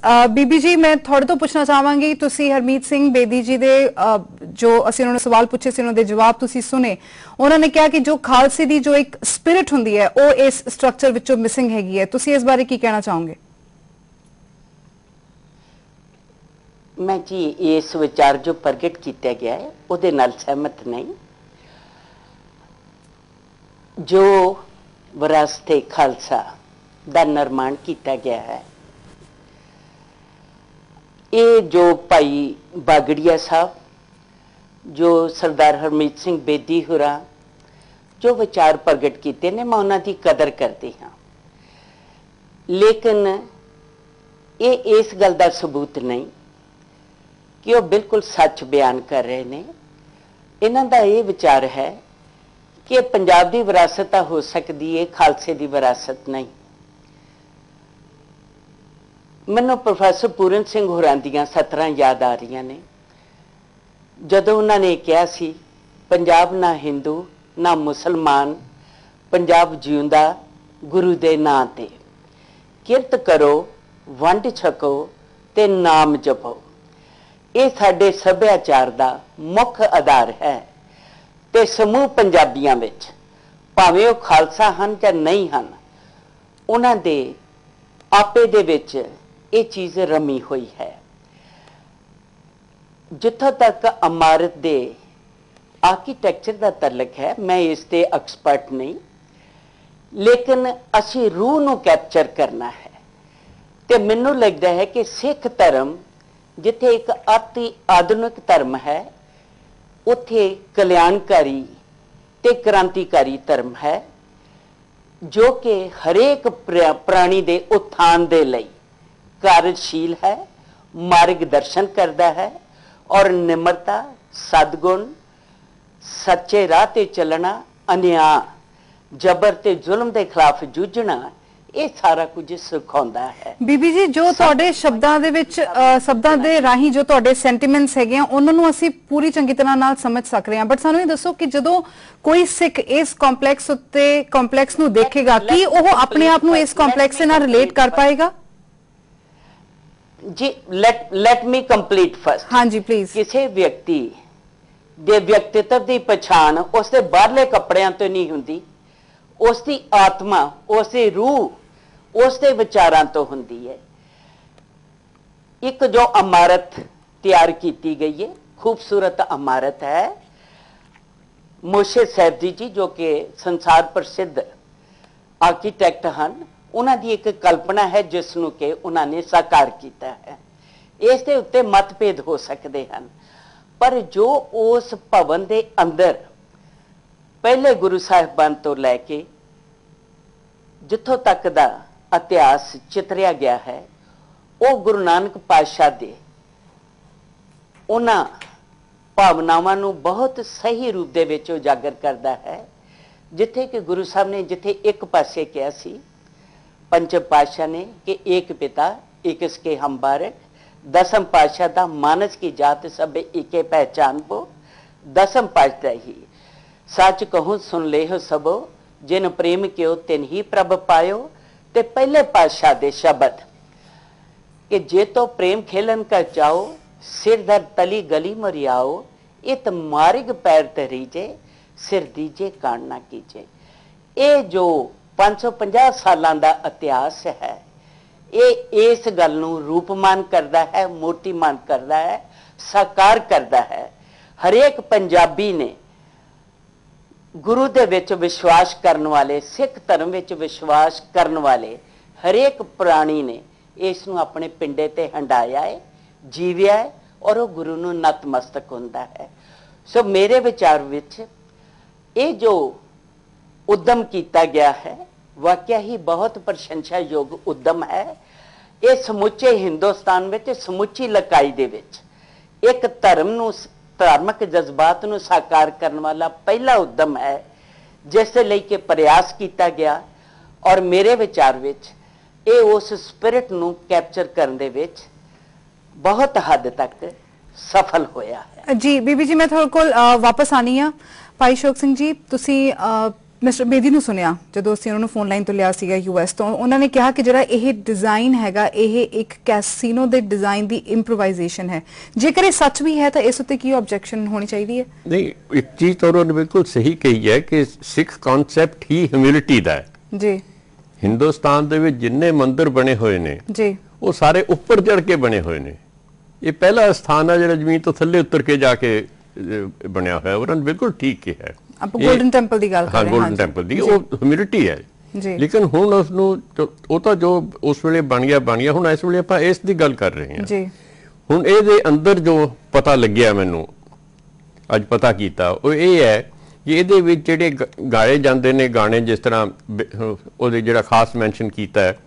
बीबी जी मैं थोड़े तो पूछना चाहांगी तुसी हरमीत सिंह बेदी जी दे जो ਅਸੀਂ ਉਹਨਾਂ ਨੂੰ ਸਵਾਲ ਪੁੱਛੇ ਸੀ ਉਹਨਾਂ ਦੇ ਜਵਾਬ ਤੁਸੀਂ ਸੁਨੇ ਉਹਨਾਂ ਨੇ ਕਿਹਾ ਕਿ ਜੋ ਖਾਲਸੇ ਦੀ ਜੋ ਇੱਕ ਸਪਿਰਿਟ ਹੁੰਦੀ ਹੈ ਉਹ ਇਸ ਸਟਰਕਚਰ ਵਿੱਚੋਂ ਮਿਸਿੰਗ ਹੈਗੀ ਹੈ ਤੁਸੀਂ ਇਸ ਬਾਰੇ ਕੀ ਕਹਿਣਾ ਚਾਹੋਗੇ मैं जी इस विचार जो प्रगट किया गया है उहदे नाल सहमत नहीं जो विरासते खालसा दा निर्माण किया गया है ये जो भाई बागड़िया साहब जो सरदार हरमीत सिंह बेदी होरा जो विचार प्रगट किए ने मैं उन्हां दी कदर करती हाँ लेकिन ये इस गल का सबूत नहीं कि वो बिल्कुल सच बयान कर रहे हैं इन्हां दा ये विचार है कि पंजाब की विरासत हो सकती है खालसे की विरासत नहीं मैनू प्रोफैसर पूरन सिंह होरां दियां सतरां याद आ रही ने जदों उन्होंने कहा सी पंजाब ना हिंदू ना मुसलमान पंजाब जिउंदा गुरु दे नां ते किरत करो वंड छको ते नाम जपो ये साडे सभ्याचार दा मुख आधार है ते समूह पंजाबियां विच भावें वो खालसा हन या नहीं हन उन्हां दे आपे दे विच ये चीज़ रमी हुई है जिथों तक इमारत दे आर्कीटैक्चर का तलक है मैं इसते एक्सपर्ट नहीं लेकिन असी रूह नूं कैप्चर करना है ते मैनूं लगता है कि सिख धर्म जिथे एक अति आधुनिक धर्म है उथे कल्याणकारी ते क्रांतिकारी धर्म है जो कि हरेक प्राणी दे उत्थान दे लई कार्यशील है मार्गदर्शन करता है और निम्रता सदगुण सच्चे राह ते चलना अन्याय जबर ते जुल्म के खिलाफ जूझना ये सारा कुछ सिखाउंदा है बीबी जी जो तुहाडे शब्दां दे विच शब्दां दे राही जो तुहाडे सेंटीमेंट्स हैगे उन्हां नूं असीं पूरी चंगी तरह नाल समझ सक रहे हां बट सानूं ये दसो कि जदों कोई सिख इस कॉम्पलैक्स उत्ते कॉम्पलैक्स नूं देखेगा कि ओह अपने आप नूं इस कॉम्पलैक्स दे नाल रिलेट कर पाएगा जी लेट मी कंप्लीट फर्स्ट हाँ जी प्लीज किसी व्यक्ति दे व्यक्तित्व की पछाण उसके बाहरले कपड़ियां तो नहीं हुंदी उसकी आत्मा उसकी रूह उसके विचारां तो हुंदी है एक जो इमारत तैयार की गई है खूबसूरत इमारत है मोशे सैदी जी जो कि संसार प्रसिद्ध आर्कीटैक्ट हैं उन्हां दी एक कल्पना है जिसनों के उन्होंने साकार किया है इस दे उत्ते मतभेद हो सकते हैं पर जो उस भवन के अंदर पहले गुरु साहिबान तो लैके जिथों तक दा इतिहास चितरिया गया है वो गुरु नानक पातशाह दे उन्हां भावनावां नूं बहुत सही रूप दे विच उजागर करता है जिथे कि गुरु साहब ने जिथे एक पासे कहा सी पंचम पातशाह ने कि एक पिता एक इसके हम बारक दसम पातशाह दा मानस की जात सब एके पहचान पो दसम पातशाही सच कहूँ सुन ले हो सबो जिन प्रेम क्यों तिन ही प्रभ पायो ते पहले पातशाह दे शब्द कि जे तो प्रेम खेलन का चाहो सिर धर तली गली मरियाओ इत मार्ग पैर तरीजे सिर दीजे कान ना कीजे ये जो 550 सालां दा इतिहास है ये इस गल नूं रूपमान करता है मूर्तिमान करता है साकार करता है हरेक पंजाबी ने गुरु दे विच विश्वास करने वाले सिख धर्म विच विश्वास करने वाले हरेक प्राणी ने इस नूं अपने पिंडे ते हंडाया है जीविया है और वो गुरु नूं नतमस्तक हुंदा है सो मेरे विचार विच ये जो उद्यम किया गया है वाकया ही बहुत प्रशंसा योग उद्यम है ये समुचे हिंदुस्तान विच समुची लकाई दे विच एक धर्म नूं धार्मिक जज्बात नूं साकार करने वाला पहला उद्यम है जिस लई के प्रयास किया गया और मेरे विचार विच ये उस स्पिरिट नूं कैप्चर करने दे विच बहुत हद तक सफल होया है जी बीबी जी मैं थोड़े कोल वापस आनी है भाई शोक सिंह जी तुसी ਮਿਸਟਰ ਬੇਦੀ ਨੂੰ ਸੁਣਿਆ ਜਦੋਂ ਅਸੀਂ ਉਹਨਾਂ ਨੂੰ ਫੋਨ ਲਾਈਨ ਤੋਂ ਲਿਆ ਸੀਗਾ ਯੂਐਸ ਤੋਂ, ਉਹਨਾਂ ਨੇ ਕਿਹਾ ਕਿ ਜਿਹੜਾ ਇਹ ਡਿਜ਼ਾਈਨ ਹੈਗਾ ਇਹ ਇੱਕ ਕੈਸੀਨੋ ਦੇ ਡਿਜ਼ਾਈਨ ਦੀ ਇੰਪਰੋਵਾਈਜ਼ੇਸ਼ਨ ਹੈ। ਜੇਕਰ ਇਹ ਸੱਚ ਵੀ ਹੈ ਤਾਂ ਇਸ ਉੱਤੇ ਕੀ ਆਬਜੈਕਸ਼ਨ ਹੋਣੀ ਚਾਹੀਦੀ ਹੈ? ਨਹੀਂ, ਇੱਕ ਚੀਜ਼ ਤਾਂ ਉਹਨੇ ਬਿਲਕੁਲ ਸਹੀ ਕਹੀ ਹੈ ਕਿ ਸਿੱਖ ਕਨਸੈਪਟ ਹੀ ਹਿਊਮਿਲਿਟੀ ਦਾ ਹੈ ਜੀ। ਹਿੰਦੁਸਤਾਨ ਦੇ ਵਿੱਚ ਜਿੰਨੇ ਮੰਦਿਰ ਬਣੇ ਹੋਏ ਨੇ ਜੀ ਉਹ ਸਾਰੇ ਉੱਪਰ ਚੜ ਕੇ ਬਣੇ ਹੋਏ ਨੇ। ਇਹ ਪਹਿਲਾ ਸਥਾਨ ਹੈ ਜਿਹੜਾ ਜ਼ਮੀਨ ਤੋਂ ਥੱਲੇ ਉਤਰ ਕੇ ਜਾ ਕੇ ਬਣਿਆ ਹੋਇਆ। ਉਹਨਾਂ ਨੇ ਬਿਲਕੁਲ ਠੀਕ ਕਿਹਾ ਹੈ। ਆਪਾਂ ਗੋਲਡਨ ਟੈਂਪਲ ਦੀ ਗੱਲ ਕਰ ਰਹੇ ਹਾਂ। ਗੋਲਡਨ ਟੈਂਪਲ ਦੀ ਉਹ ਹਿਊਮਿਲਿਟੀ ਹੈ ਜੀ। ਲੇਕਿਨ ਹੁਣ ਉਸ ਨੂੰ ਉਹ ਤਾਂ ਜੋ ਉਸ ਵੇਲੇ ਬਣ ਗਿਆ, ਹੁਣ ਇਸ ਵੇਲੇ ਆਪਾਂ ਇਸ ਦੀ ਗੱਲ ਕਰ ਰਹੇ ਹਾਂ ਜੀ। ਹੁਣ ਇਹਦੇ ਅੰਦਰ ਜੋ ਪਤਾ ਲੱਗਿਆ, ਮੈਨੂੰ ਅੱਜ ਪਤਾ ਕੀਤਾ, ਉਹ ਇਹ ਹੈ ਕਿ ਇਹਦੇ ਵਿੱਚ ਜਿਹੜੇ ਗਾਏ ਜਾਂਦੇ ਨੇ ਗਾਣੇ, ਜਿਸ ਤਰ੍ਹਾਂ ਉਹਦੇ ਜਿਹੜਾ ਖਾਸ ਮੈਂਸ਼ਨ ਕੀਤਾ ਹੈ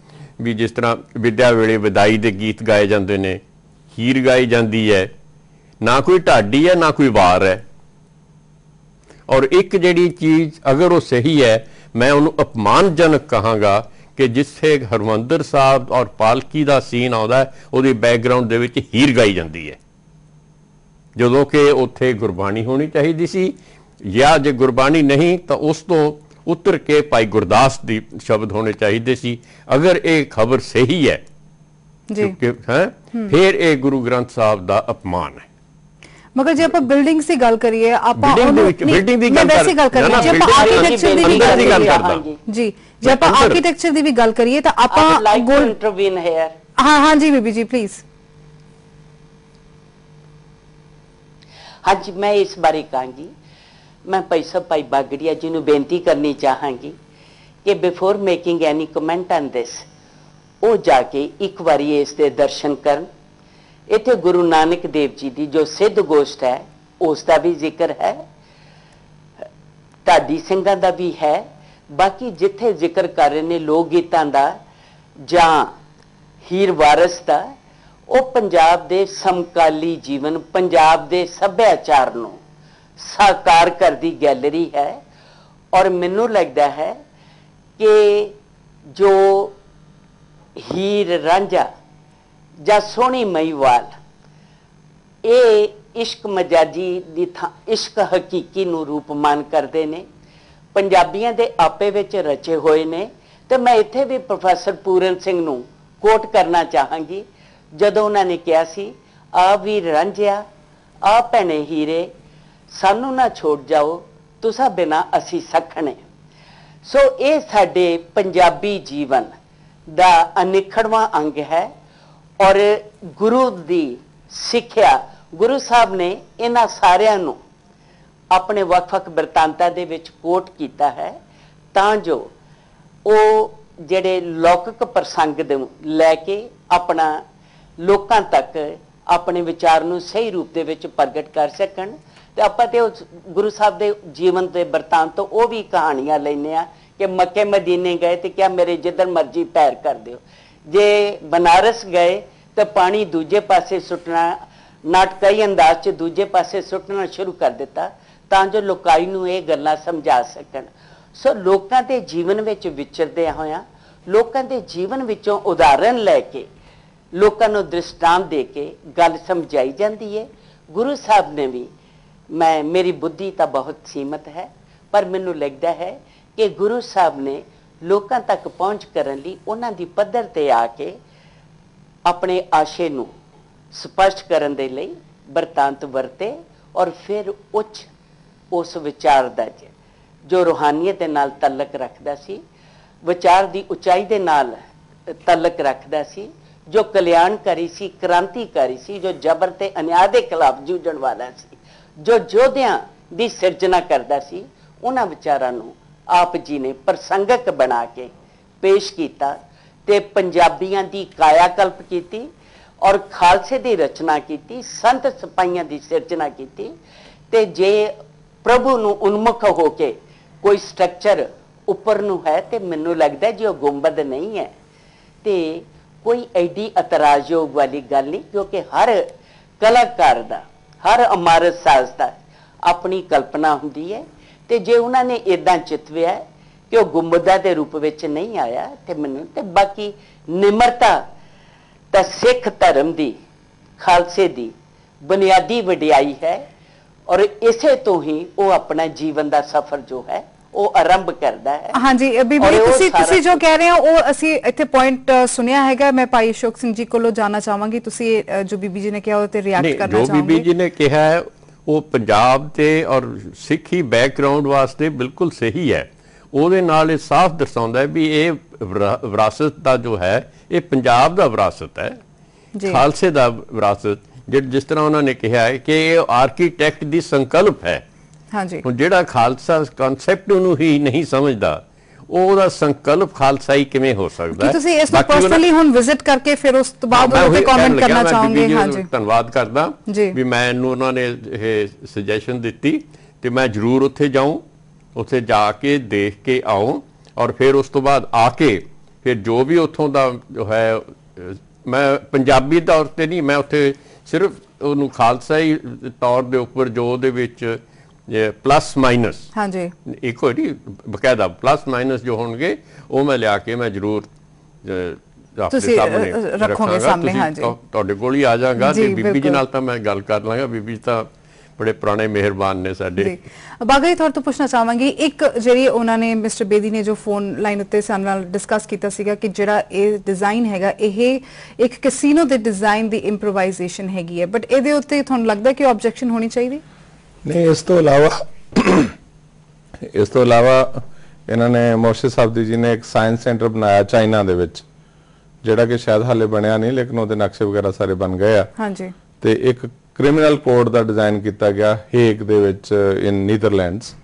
ਵੀ ਜਿਸ ਤਰ੍ਹਾਂ ਵਿਦਿਆ ਵੇਲੇ ਵਿਦਾਈ ਦੇ ਗੀਤ ਗਾਏ ਜਾਂਦੇ ਨੇ, ਹੀਰ ਗਾਈ ਜਾਂਦੀ ਹੈ, ਨਾ ਕੋਈ ਢਾਡੀ ਹੈ ਨਾ ਕੋਈ ਵਾਰ ਹੈ। ਔਰ ਇੱਕ ਜਿਹੜੀ ਚੀਜ਼ ਅਗਰ ਉਹ ਸਹੀ ਹੈ, ਮੈਂ ਉਹਨੂੰ ਅਪਮਾਨਜਨਕ ਕਹਾਂਗਾ ਕਿ ਜਿੱਥੇ ਹਰਮੰਦਰ ਸਾਹਿਬ ਔਰ ਪਾਲਕੀ ਦਾ ਸੀਨ ਆਉਂਦਾ ਉਹਦੀ ਬੈਕਗ੍ਰਾਉਂਡ ਦੇ ਵਿੱਚ ਹੀਰ ਗਾਈ ਜਾਂਦੀ ਹੈ, ਜਦੋਂ ਕਿ ਉੱਥੇ ਗੁਰਬਾਣੀ ਹੋਣੀ ਚਾਹੀਦੀ ਸੀ, ਜਾਂ ਜੇ ਗੁਰਬਾਣੀ ਨਹੀਂ ਤਾਂ ਉਸ ਤੋਂ ਉਤਰ ਕੇ ਭਾਈ ਗੁਰਦਾਸ ਦੀ ਸ਼ਬਦ ਹੋਣੇ ਚਾਹੀਦੇ ਸੀ। ਅਗਰ ਇਹ ਖਬਰ ਸਹੀ ਹੈ ਫਿਰ ਇਹ ਗੁਰੂ ਗ੍ਰੰਥ ਸਾਹਿਬ ਦਾ ਅਪਮਾਨ ਹੈ। ਮगर ਜੇ ਆਪਾਂ ਬਿਲਡਿੰਗਸ ਦੀ ਗੱਲ ਕਰੀਏ, ਆਪਾਂ ਬਿਲਡਿੰਗ ਦੀ ਗੱਲ ਕਰੀਏ, ਜੇ ਆਪਾਂ ਆਰਕੀਟੈਕਚਰ ਦੀ ਵੀ ਗੱਲ ਕਰੀਏ ਜੀ, ਜੇ ਆਪਾਂ ਆਰਕੀਟੈਕਚਰ ਦੀ ਵੀ ਗੱਲ ਕਰੀਏ ਤਾਂ ਆਪਾਂ ਇੰਟਰਵੀਨ ਹੇਅਰ। ਹਾਂ ਜੀ ਬੀਬੀ ਜੀ ਪਲੀਜ਼। ਹਾਂਜੀ, ਮੈਂ ਇਸ ਬਾਰੇ ਕਹਾਂਗੀ, ਮੈਂ ਭਾਈ ਸਾਹਿਬ ਭਾਈ ਬਾਗੜੀਆ ਜੀ ਨੂੰ ਬੇਨਤੀ ਕਰਨੀ ਚਾਹਾਂਗੀ ਕਿ before making any comment on this, ਉਹ ਜਾ ਕੇ ਇੱਕ ਵਾਰੀ ਇਸ ਦੇ ਦਰਸ਼ਨ ਕਰਨ। ਇੱਥੇ ਗੁਰੂ ਨਾਨਕ ਦੇਵ ਜੀ ਦੀ ਜੋ ਸਿੱਧ ਗੋਸ਼ਟ ਹੈ ਉਸ ਦਾ ਵੀ ਜ਼ਿਕਰ ਹੈ, ਢਾਡੀ ਸਿੰਘਾਂ ਦਾ ਵੀ ਹੈ। ਬਾਕੀ ਜਿੱਥੇ ਜ਼ਿਕਰ ਕਰ ਰਹੇ ਨੇ ਲੋਕ ਗੀਤਾਂ ਦਾ ਜਾਂ ਹੀਰ ਵਾਰਸ ਦਾ, ਉਹ ਪੰਜਾਬ ਦੇ ਸਮਕਾਲੀ ਜੀਵਨ, ਪੰਜਾਬ ਦੇ ਸੱਭਿਆਚਾਰ ਨੂੰ ਸਾਕਾਰ ਕਰਦੀ ਗੈਲਰੀ ਹੈ। ਔਰ ਮੈਨੂੰ ਲੱਗਦਾ ਹੈ ਕਿ ਜੋ ਹੀਰ ਰਾਂਝਾ ਜਾਂ ਸੋਹਣੀ ਮਹੀਵਾਲ, ਇਹ ਇਸ਼ਕ ਮਜਾਜੀ ਦੀ ਥਾਂ ਇਸ਼ਕ ਹਕੀਕੀ ਨੂੰ ਰੂਪਮਾਨ ਕਰਦੇ ਨੇ, ਪੰਜਾਬੀਆਂ ਦੇ ਆਪੇ ਵਿੱਚ ਰਚੇ ਹੋਏ ਨੇ। ਤੇ ਮੈਂ ਇੱਥੇ ਵੀ ਪ੍ਰੋਫੈਸਰ ਪੂਰਨ ਸਿੰਘ ਨੂੰ ਕੋਟ ਕਰਨਾ ਚਾਹਾਂਗੀ, ਜਦੋਂ ਉਹਨਾਂ ਨੇ ਕਿਹਾ ਸੀ, ਆ ਵੀਰ ਰਾਂਝਿਆ ਆ ਭੈਣੇ ਹੀਰੇ, ਸਾਨੂੰ ਨਾ ਛੋੜ ਜਾਓ ਤੁਸਾਂ ਬਿਨਾ ਅਸੀਂ ਸਖਣੇ। ਸੋ ਇਹ ਸਾਡੇ ਪੰਜਾਬੀ ਜੀਵਨ ਦਾ ਅਨਿਖੜਵਾਂ ਅੰਗ ਹੈ। ਔਰ ਗੁਰੂ ਦੀ ਸਿੱਖਿਆ, ਗੁਰੂ ਸਾਹਿਬ ਨੇ ਇਹਨਾਂ ਸਾਰਿਆਂ ਨੂੰ ਆਪਣੇ ਵੱਖ-ਵੱਖ ਬਿਰਤਾਂਤਾਂ ਦੇ ਵਿੱਚ ਕੋਟ ਕੀਤਾ ਹੈ, ਤਾਂ ਜੋ ਉਹ ਜਿਹੜੇ ਲੌਕਿਕ ਪ੍ਰਸੰਗ ਦੇ ਲੈ ਕੇ ਆਪਣਾ ਲੋਕਾਂ ਤੱਕ ਆਪਣੇ ਵਿਚਾਰ ਨੂੰ ਸਹੀ ਰੂਪ ਦੇ ਵਿੱਚ ਪ੍ਰਗਟ ਕਰ ਸਕਣ। ਤੇ ਆਪਾਂ ਤੇ ਉਸ ਗੁਰੂ ਸਾਹਿਬ ਦੇ ਜੀਵਨ ਦੇ ਬਿਰਤਾਂਤ ਤੋਂ ਉਹ ਵੀ ਕਹਾਣੀਆਂ ਲੈਂਦੇ ਆ ਕਿ ਮੱਕੇ ਮਦੀਨੇ ਗਏ ਤੇ ਕਿਆ ਮੇਰੇ ਜਿੱਧਰ ਮਰਜੀ ਪੈਰ ਕਰ ਦਿਓ, ਜੇ ਬਨਾਰਸ ਗਏ ਤਾਂ ਪਾਣੀ ਦੂਜੇ ਪਾਸੇ ਸੁੱਟਣਾ, ਨਾਟਕਾਈ ਅੰਦਾਜ਼ 'ਚ ਦੂਜੇ ਪਾਸੇ ਸੁੱਟਣਾ ਸ਼ੁਰੂ ਕਰ ਦਿੱਤਾ ਤਾਂ ਜੋ ਲੋਕਾਈ ਨੂੰ ਇਹ ਗੱਲਾਂ ਸਮਝਾ ਸਕਣ। ਸੋ ਲੋਕਾਂ ਦੇ ਜੀਵਨ ਵਿੱਚ ਵਿਚਰਦਿਆਂ ਹੋਇਆਂ, ਲੋਕਾਂ ਦੇ ਜੀਵਨ ਵਿੱਚੋਂ ਉਦਾਹਰਨ ਲੈ ਕੇ, ਲੋਕਾਂ ਨੂੰ ਦ੍ਰਿਸ਼ਟਾਂਤ ਦੇ ਕੇ ਗੱਲ ਸਮਝਾਈ ਜਾਂਦੀ ਹੈ। ਗੁਰੂ ਸਾਹਿਬ ਨੇ ਵੀ, ਮੇਰੀ ਬੁੱਧੀ ਤਾਂ ਬਹੁਤ ਸੀਮਤ ਹੈ, ਪਰ ਮੈਨੂੰ ਲੱਗਦਾ ਹੈ ਕਿ ਗੁਰੂ ਸਾਹਿਬ ਨੇ ਲੋਕਾਂ ਤੱਕ ਪਹੁੰਚ ਕਰਨ ਲਈ ਉਹਨਾਂ ਦੀ ਪੱਧਰ ਤੇ ਆ ਕੇ ਆਪਣੇ ਆਸ਼ੇ ਨੂੰ ਸਪਸ਼ਟ ਕਰਨ ਦੇ ਲਈ ਬਿਰਤਾਂਤ ਵਰਤੇ। ਔਰ ਫਿਰ ਉੱਚ ਉਸ ਵਿਚਾਰ ਦਾ ਜੋ ਰੂਹਾਨੀਅਤ ਦੇ ਨਾਲ ਤਲਕ ਰੱਖਦਾ ਸੀ, ਵਿਚਾਰ ਦੀ ਉਚਾਈ ਦੇ ਨਾਲ ਤਲਕ ਰੱਖਦਾ ਸੀ, ਜੋ ਕਲਿਆਣਕਾਰੀ ਸੀ, ਕ੍ਰਾਂਤੀਕਾਰੀ ਸੀ, ਜੋ ਜ਼ਬਰ ਤੇ ਅਨਿਆਂ ਦੇ ਖਿਲਾਫ ਜੂਝਣ ਵਾਲਾ ਸੀ, ਜੋ ਯੋਧਿਆਂ ਦੀ ਸਿਰਜਣਾ ਕਰਦਾ ਸੀ, ਉਹਨਾਂ ਵਿਚਾਰਾਂ ਨੂੰ ਆਪ ਜੀ ਨੇ ਪ੍ਰਸੰਗਕ ਬਣਾ ਕੇ ਪੇਸ਼ ਕੀਤਾ ਤੇ ਪੰਜਾਬੀਆਂ ਦੀ ਕਾਇਆ ਕਲਪ ਕੀਤੀ ਔਰ ਖਾਲਸੇ ਦੀ ਰਚਨਾ ਕੀਤੀ, ਸੰਤ ਸਿਪਾਹੀਆਂ ਦੀ ਸਿਰਜਣਾ ਕੀਤੀ। ਤੇ ਜੇ ਪ੍ਰਭੂ ਨੂੰ ਉਨਮੁਖ ਹੋ ਕੇ ਕੋਈ ਸਟਰਕਚਰ ਉੱਪਰ ਨੂੰ ਹੈ ਤੇ ਮੈਨੂੰ ਲੱਗਦਾ ਜੇ ਉਹ ਗੁੰਬਦ ਨਹੀਂ ਹੈ ਤੇ ਕੋਈ ਐਡੀ ਇਤਰਾਜ਼ਯੋਗ ਵਾਲੀ ਗੱਲ ਨਹੀਂ, ਕਿਉਂਕਿ ਹਰ ਕਲਾਕਾਰ ਦਾ, ਹਰ ਇਮਾਰਤ ਸਾਜ਼ ਦਾ ਆਪਣੀ ਕਲਪਨਾ ਹੁੰਦੀ ਹੈ। ਤੇ ਜੇ ਉਹਨਾਂ ਨੇ ਇਦਾਂ ਚਿਤਵਿਆ ਕਿ ਉਹ ਗੁੰਬਦਾਂ ਦੇ ਰੂਪ ਵਿੱਚ ਨਹੀਂ ਆਇਆ ਤੇ ਮੈਨੂੰ ਤੇ ਬਾਕੀ ਨਿਮਰਤਾ ਤਾਂ ਸਿੱਖ ਧਰਮ ਦੀ, ਖਾਲਸੇ ਦੀ ਬੁਨਿਆਦੀ ਵਡਿਆਈ ਹੈ ਔਰ ਇਸੇ ਤੋਂ ਹੀ ਉਹ ਆਪਣਾ ਜੀਵਨ ਦਾ ਸਫ਼ਰ ਜੋ ਹੈ ਉਹ ਆਰੰਭ ਕਰਦਾ ਹੈ। ਹਾਂਜੀ ਬੀਬੀ ਤੁਸੀਂ ਜੋ ਕਹਿ ਰਹੇ ਹੋ ਉਹ ਅਸੀਂ ਇੱਥੇ ਪੁਆਇੰਟ ਸੁਣਿਆ ਹੈਗਾ। ਮੈਂ ਭਾਈ ਅਸ਼ੋਕ ਸਿੰਘ ਜੀ ਕੋਲੋਂ ਜਾਨਣਾ ਚਾਹਾਂਗੀ, ਤੁਸੀਂ ਜੋ ਬੀਬੀ ਜੀ ਨੇ ਕਿਹਾ ਉਹ ਤੇ ਰਿਐਕਟ ਕਰਨਾ ਚਾਹਾਂਗੇ। ਜੋ ਬੀਬੀ ਜੀ ਨੇ ਕਿਹਾ ਹੈ ਉਹ ਪੰਜਾਬ ਤੇ ਔਰ ਸਿੱਖੀ ਬੈਕਗ੍ਰਾਉਂਡ ਵਾਸਤੇ ਬਿਲਕੁਲ ਸਹੀ ਹੈ। ਉਹਦੇ ਨਾਲ ਇਹ ਸਾਫ਼ ਦਰਸਾਉਂਦਾ ਹੈ ਵੀ ਇਹ ਵਿਰਾਸਤ ਦਾ ਜੋ ਹੈ ਇਹ ਪੰਜਾਬ ਦਾ ਵਿਰਾਸਤ ਹੈ, ਖਾਲਸੇ ਦਾ ਵਿਰਾਸਤ। ਜਿਸ ਤਰ੍ਹਾਂ ਉਹਨਾਂ ਨੇ ਕਿਹਾ ਹੈ ਕਿ ਇਹ ਆਰਕੀਟੈਕਟ ਦੀ ਸੰਕਲਪ ਹੈ। ਹਾਂਜੀ, ਹੁਣ ਜਿਹੜਾ ਖਾਲਸਾ ਕਨਸੈਪਟ ਉਹਨੂੰ ਹੀ ਨਹੀਂ ਸਮਝਦਾ, ਉਹਦਾ ਸੰਕਲਪ ਖਾਲਸਾਈ ਕਿਵੇਂ ਹੋ ਸਕਦਾ ਹੈ? ਤੁਸੀਂ ਇਸ ਨੂੰ ਪਰਸਨਲੀ ਹੁਣ ਵਿਜ਼ਿਟ ਕਰਕੇ ਫਿਰ ਉਸ ਤੋਂ ਬਾਅਦ ਉਹਦੇ ਤੇ ਕਮੈਂਟ ਕਰਨਾ ਚਾਹੋਗੇ? ਹਾਂਜੀ, ਧੰਨਵਾਦ ਕਰਦਾ ਵੀ ਮੈਨੂੰ ਉਹਨਾਂ ਨੇ ਇਹ ਸੁਜੈਸ਼ਨ ਦਿੱਤੀ ਤੇ ਮੈਂ ਜ਼ਰੂਰ ਉੱਥੇ ਜਾਊਂ, ਉੱਥੇ ਜਾ ਕੇ ਦੇਖ ਕੇ ਆਉਂ ਔਰ ਫਿਰ ਉਸ ਤੋਂ ਬਾਅਦ ਆ ਕੇ ਫਿਰ ਜੋ ਵੀ ਉੱਥੋਂ ਦਾ ਜੋ ਹੈ, ਮੈਂ ਪੰਜਾਬੀ ਤੌਰ ਤੇ ਨਹੀਂ, ਮੈਂ ਉੱਥੇ ਸਿਰਫ ਉਹਨੂੰ ਖਾਲਸਾਈ ਤੌਰ ਦੇ ਉੱਪਰ ਜੋ ਉਹਦੇ ਵਿੱਚ ਪਲੱਸ ਮਾਈਨਸ, ਹਾਂਜੀ ਇੱਕ ਹੋਈ ਬਕਾਇਦਾ ਪਲੱਸ ਮਾਈਨਸ ਜੋ ਹੋਣਗੇ ਉਹ ਮੈਂ ਲਿਆ ਕੇ ਮੈਂ ਜ਼ਰੂਰ ਤੁਸੀਂ ਰੱਖੋਗੇ ਸਾਹਮਣੇ। ਹਾਂਜੀ, ਤੁਹਾਡੇ ਕੋਲ ਹੀ ਆ ਜਾਵਾਂਗਾ ਤੇ ਬੀਬੀ ਜੀ ਨਾਲ ਤਾਂ ਮੈਂ ਗੱਲ ਕਰ ਲਾਂਗਾ। ਬੀਬੀ ਤਾਂ ਬੜੇ ਪੁਰਾਣੇ ਮਿਹਰਬਾਨ ਨੇ ਸਾਡੇ। ਬਾਗਾ ਜੀ ਤੁਹਾਡੇ ਤੋਂ ਪੁੱਛਣਾ ਚਾਹਾਂਗੀ, ਇੱਕ ਜਿਹੜੀ ਉਹਨਾਂ ਨੇ ਮਿਸਟਰ ਬੇਦੀ ਨੇ ਜੋ ਫੋਨ ਲਾਈਨ ਉੱਤੇ ਸਾਡੇ ਨਾਲ ਡਿਸਕਸ ਕੀਤਾ ਸੀਗਾ ਕਿ ਜਿਹੜਾ ਇਹ ਡਿਜ਼ਾਈਨ ਹੈਗਾ ਇਹ ਇੱਕ ਕੈਸੀਨੋ ਦੇ ਡਿਜ਼ਾਈਨ ਦੀ ਇੰਪਰੋਵਾਈਜ਼ੇਸ਼ਨ ਹੈਗੀ ਹੈ, ਬਟ ਇਹਦੇ ਉੱਤੇ ਤੁਹਾਨੂੰ ਲੱਗਦਾ ਕਿ ਆਬਜੈਕਸ਼ਨ ਹੋਣੀ ਚਾਹੀਦੀ? ਨਹੀਂ, ਇਸ ਤੋਂ ਇਲਾਵਾ ਇਹਨਾਂ ਨੇ ਮੋਰਸ਼ਿਦ ਸਾਹਿਬ ਜੀ ਨੇ ਇੱਕ ਸਾਇੰਸ ਸੈਂਟਰ ਬਣਾਇਆ ਚਾਈਨਾ ਦੇ ਵਿੱਚ, ਜਿਹੜਾ ਕਿ ਸ਼ਾਇਦ ਹਾਲੇ ਬਣਿਆ ਨਹੀਂ ਲੇਕਿਨ ਉਹਦੇ ਨਕਸ਼ੇ ਵਗੈਰਾ ਸਾਰੇ ਬਣ ਗਏ ਆ। ਹਾਂਜੀ, ਤੇ ਇੱਕ ਕ੍ਰਿਮੀਨਲ ਕੋਡ ਦਾ ਡਿਜ਼ਾਈਨ ਕੀਤਾ ਗਿਆ ਹੇਗ ਦੇ ਵਿੱਚ ਇਨ ਨੀਦਰਲੈਂਡਸ।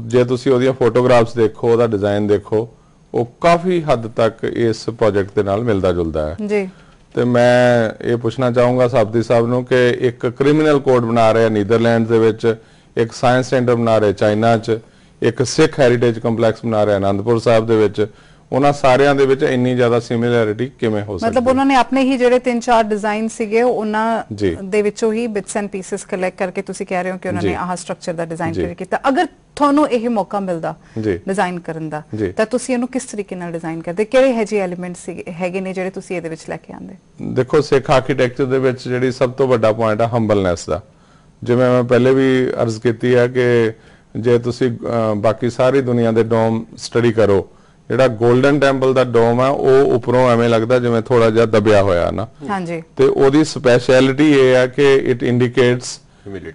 ਜੇ ਤੁਸੀਂ ਉਹਦੀਆਂ ਫੋਟੋਗ੍ਰਾਫਸ ਦੇਖੋ, ਉਹਦਾ ਡਿਜ਼ਾਈਨ ਦੇਖੋ, ਉਹ ਕਾਫੀ ਹੱਦ ਤੱਕ ਇਸ ਪ੍ਰੋਜੈਕਟ ਦੇ ਨਾਲ ਮਿਲਦਾ ਜੁਲਦਾ ਹੈ ਜੀ। ਤੇ ਮੈਂ ਇਹ ਪੁੱਛਣਾ ਚਾਹੂੰਗਾ ਸਾਬਦੀ ਸਾਹਿਬ ਨੂੰ ਕਿ ਇੱਕ ਕ੍ਰਿਮੀਨਲ ਕੋਡ ਬਣਾ ਰਹੇ ਨੀਦਰਲੈਂਡਸ ਦੇ ਵਿੱਚ, ਇੱਕ ਸਾਇੰਸ ਸੈਂਟਰ ਬਣਾ ਰਹੇ ਚਾਈਨਾ 'ਚ, ਇੱਕ ਸਿੱਖ ਹੈਰੀਟੇਜ ਕੰਪਲੈਕਸ ਬਣਾ ਰਹੇ ਅਨੰਦਪੁਰ ਸਾਹਿਬ ਦੇ ਵਿੱਚ, ਉਹਨਾਂ ਸਾਰਿਆਂ ਦੇ ਵਿੱਚ ਇੰਨੀ ਜ਼ਿਆਦਾ ਸਿਮਿਲੈਰਿਟੀ ਕਿਵੇਂ ਹੋ ਸਕਦੀ ਹੈ? ਮਤਲਬ ਉਹਨਾਂ ਨੇ ਆਪਣੇ ਹੀ ਜਿਹੜੇ 3-4 ਡਿਜ਼ਾਈਨ ਸੀਗੇ ਉਹਨਾਂ ਦੇ ਵਿੱਚੋਂ ਹੀ ਬਿਟਸ ਐਂਡ ਪੀਸਸ ਕਲੈਕਟ ਕਰਕੇ ਤੁਸੀਂ ਕਹਿ ਰਹੇ ਹੋ ਕਿ ਉਹਨਾਂ ਨੇ ਆਹ ਸਟਰਕਚਰ ਦਾ ਡਿਜ਼ਾਈਨ ਕੀਤਾ। ਅਗਰ ਤੁਹਾਨੂੰ ਇਹ ਮੌਕਾ ਮਿਲਦਾ ਡਿਜ਼ਾਈਨ ਕਰਨ ਦਾ ਤਾਂ ਤੁਸੀਂ ਇਹਨੂੰ ਕਿਸ ਤਰੀਕੇ ਨਾਲ ਡਿਜ਼ਾਈਨ ਕਰਦੇ? ਕਿਹੜੇ ਹੈ ਜੀ ਐਲੀਮੈਂਟਸ ਹੈਗੇ ਨੇ ਜਿਹੜੇ ਤੁਸੀਂ ਇਹਦੇ ਵਿੱਚ ਲੈ ਕੇ ਆਉਂਦੇ? ਦੇਖੋ, ਸਿੱਖ ਆਰਕੀਟੈਕਚਰ ਦੇ ਵਿੱਚ ਜਿਹੜੀ ਸਭ ਤੋਂ ਵੱਡਾ ਪੁਆਇੰਟ ਹੈ ਹੰਬਲਨੈਸ ਦਾ। ਜਿਵੇਂ ਮੈਂ ਪਹਿਲੇ ਵੀ ਅਰਜ਼ ਕੀਤੀ ਹੈ ਕਿ ਜੇ ਤੁਸੀਂ ਬਾਕੀ ਸਾਰੀ ਦੁਨੀਆ ਦੇ ਡੋਮ ਸਟੱਡੀ ਕਰੋ, ਜਿਹੜਾ 골ਡਨ ਟੈਂਪਲ ਦਾ ਡੋਮ ਹੈ ਉਹ ਉੱਪਰੋਂ ਐਵੇਂ ਲੱਗਦਾ ਜਿਵੇਂ ਥੋੜਾ ਜਿਹਾ ਦਬਿਆ ਹੋਇਆ ਨਾ। ਹਾਂਜੀ, ਤੇ ਉਹਦੀ ਸਪੈਸ਼ਲਿਟੀ ਇਹ ਹੈ ਕਿ ਇਟ ਇੰਡੀਕੇਟਸ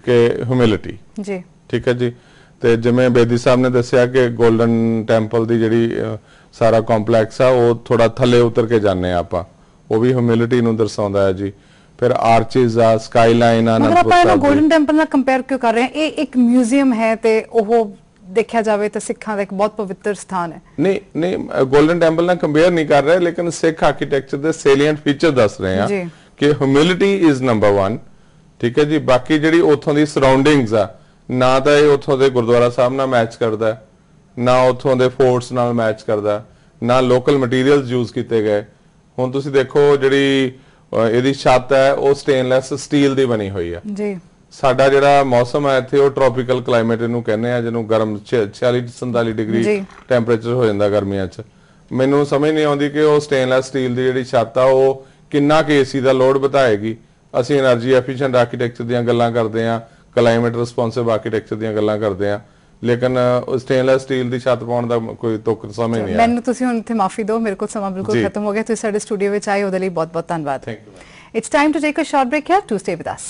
ਕਿ ਹਿਊਮਿਲਿਟੀ ਜੀ। ਠੀਕ ਹੈ ਜੀ। ਤੇ ਜਿਵੇਂ ਬੇਦੀ ਸਾਹਿਬ ਨੇ ਦੱਸਿਆ ਕਿ 골ਡਨ ਟੈਂਪਲ ਦੀ ਜਿਹੜੀ ਸਾਰਾ ਕੰਪਲੈਕਸ ਆ ਉਹ ਥੋੜਾ ਥੱਲੇ ਉਤਰ ਕੇ ਜਾਂਦੇ ਆ ਆਪਾਂ, ਉਹ ਵੀ ਹਿਊਮਿਲਿਟੀ ਨੂੰ ਦਰਸਾਉਂਦਾ ਹੈ ਜੀ। ਫਿਰ ਆਰਚਿਸ ਆ, ਸਕਾਈਲਾਈਨ ਆ। ਮਗਰ ਆਪਾਂ ਇਹਨੂੰ 골ਡਨ ਟੈਂਪਲ ਨਾਲ ਕੰਪੇਅਰ ਕਿਉਂ ਕਰ ਰਹੇ ਹਾਂ? ਇਹ ਇੱਕ ਮਿਊਜ਼ੀਅਮ ਹੈ ਤੇ ਉਹ ਦੇਖਿਆ ਜਾਵੇ ਤਾਂ ਸਿੱਖਾਂ ਦਾ ਇੱਕ ਬਹੁਤ ਪਵਿੱਤਰ ਸਥਾਨ ਹੈ। ਨਹੀਂ, 골ਡਨ ਟੈਂਪਲ ਨਾਲ ਕੰਪੇਅਰ ਨਹੀਂ ਕਰ ਰਹੇ, ਲੇਕਿਨ ਸਿੱਖ ਆਰਕੀਟੈਕਚਰ ਦੇ ਸੇਲੀਐਂਟ ਫੀਚਰ ਦੱਸ ਰਹੇ ਆ ਕਿ ਹਿਊਮਿਲਿਟੀ ਇਜ਼ ਨੰਬਰ 1। ਠੀਕ ਹੈ ਜੀ। ਬਾਕੀ ਜਿਹੜੀ ਉੱਥੋਂ ਦੀ ਸਰਾਊਂਡਿੰਗਸ ਆ, ਨਾ ਤਾਂ ਇਹ ਉੱਥੋਂ ਦੇ ਗੁਰਦੁਆਰਾ ਸਾਹਿਬ ਨਾਲ ਮੈਚ ਕਰਦਾ, ਨਾ ਉੱਥੋਂ ਦੇ ਫੋਰਟਸ ਨਾਲ ਮੈਚ ਕਰਦਾ, ਨਾ ਲੋਕਲ ਮਟੀਰੀਅਲਸ ਯੂਜ਼ ਕੀਤੇ ਗਏ। ਹੁਣ ਤੁਸੀਂ ਦੇਖੋ ਜਿਹੜੀ ਇਹਦੀ ਛੱਤ ਹੈ ਉਹ ਸਟੇਨਲੈਸ ਸਟੀਲ ਦੀ ਬਣੀ ਹੋਈ ਆ ਜੀ। ਸਾਡਾ ਜਿਹੜਾ ਮੌਸਮ ਹੈ ਇੱਥੇ ਉਹ ਟ੍ਰੋਪੀਕਲ ਕਲਾਈਮੇਟ ਇਹਨੂੰ ਕਹਿੰਦੇ ਆ, ਜਿਹਨੂੰ ਗਰਮ 46-47 ਡਿਗਰੀ ਟੈਂਪਰੇਚਰ ਹੋ ਜਾਂਦਾ ਗਰਮੀਆਂ 'ਚ। ਮੈਨੂੰ ਸਮਝ ਨਹੀਂ ਆਉਂਦੀ ਕਿ ਉਹ ਸਟੇਨਲੈਸ ਸਟੀਲ ਦੀ ਜਿਹੜੀ ਛੱਤ ਆ ਉਹ ਕਿੰਨਾ ਕੁ ਏਸੀ ਦਾ ਲੋਡ ਵਧਾਏਗੀ। ਅਸੀਂ એનર્ਜੀ ਐਫੀਸ਼ੀਐਂਟ ਆਰਕੀਟੈਕਚਰ ਦੀਆਂ ਗੱਲਾਂ ਕਰਦੇ ਆ, ਕਲਾਈਮੇਟ ਰਿਸਪੌਂਸਿਵ ਆਰਕੀਟੈਕਚਰ ਦੀਆਂ ਗੱਲਾਂ ਕਰਦੇ ਆ, ਲੇਕਿਨ ਸਟੇਨਲੈਸ ਸਟੀਲ ਦੀ ਛੱਤ ਪਾਉਣ ਦਾ ਕੋਈ ਤੁਕ ਸਮਝ ਨਹੀਂ ਆਇਆ ਮੈਨੂੰ। ਤੁਸੀਂ ਹੁਣ ਇੱਥੇ ਮਾਫੀ ਦਿਓ, ਮੇਰੇ ਕੋਲ ਸਮਾਂ ਬਿਲਕੁਲ ਖਤਮ ਹੋ ਗਿਆ। ਤੁਸੀਂ ਸਾਡੇ ਸਟੂਡੀਓ ਵਿੱਚ ਆਏ ਉਹਦੇ ਲਈ ਬਹੁਤ ਬਹੁਤ ਧੰਨਵਾਦ। It's time to take a short break here. Do stay with us.